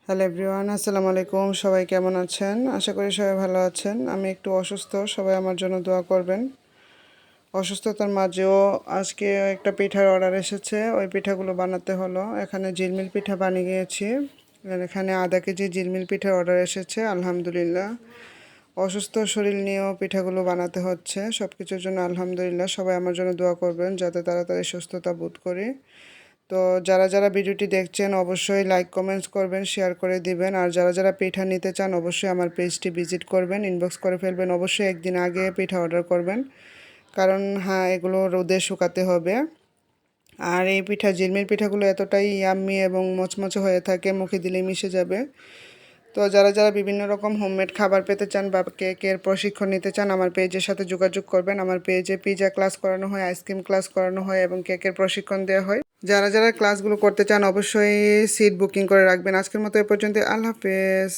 Hello everyone, আসসালামু আলাইকুম। সবাই কেমন আছেন? আশা করি সবাই ভালো আছেন। আমি একটু অসুস্থ, সবাই আমার জন্য দোয়া করবেন। অসুস্থতার মাঝেও আজকে একটা পিঠার অর্ডার এসেছে, ওই পিঠাগুলো বানাতে হলো। এখানে ঝিলমিল পিঠা বানিয়েছি। আর এখানে আধা কেজি ঝিলমিল পিঠার অর্ডার এসেছে, আলহামদুলিল্লাহ। অসুস্থ শরীর নিয়েও পিঠাগুলো বানাতে হচ্ছে, সব কিছুর জন্য আলহামদুলিল্লাহ। সবাই আমার জন্য দোয়া করবেন যাতে তাড়াতাড়ি সুস্থতা বোধ করি। তো যারা যারা ভিডিওটি দেখছেন অবশ্যই লাইক কমেন্টস করবেন, শেয়ার করে দিবেন। আর যারা যারা পিঠা নিতে চান অবশ্যই আমার পেজটি ভিজিট করবেন, ইনবক্স করে ফেলবেন। অবশ্যই একদিন আগে পিঠা অর্ডার করবেন, কারণ হ্যাঁ, এগুলো রোদে শুকাতে হবে। আর এই পিঠা ঝিলমিল পিঠাগুলো এতটাই ইয়াম্মি এবং মচমচে হয়ে থাকে, মুখে দিলেই মিশে যাবে। তো যারা যারা বিভিন্ন রকম হোমমেড খাবার পেতে চান বা কেকের প্রশিক্ষণ নিতে চান আমার পেজের সাথে যোগাযোগ করবেন। আমার পেজে পিৎজা ক্লাস করানো হয়, আইসক্রিম ক্লাস করানো হয় এবং কেকের প্রশিক্ষণ দেওয়া হয়। যারা যারা ক্লাসগুলো করতে চান অবশ্যই সিট বুকিং করে রাখবেন। আজকের মতো এ পর্যন্ত, আল্লাহ হাফেজ।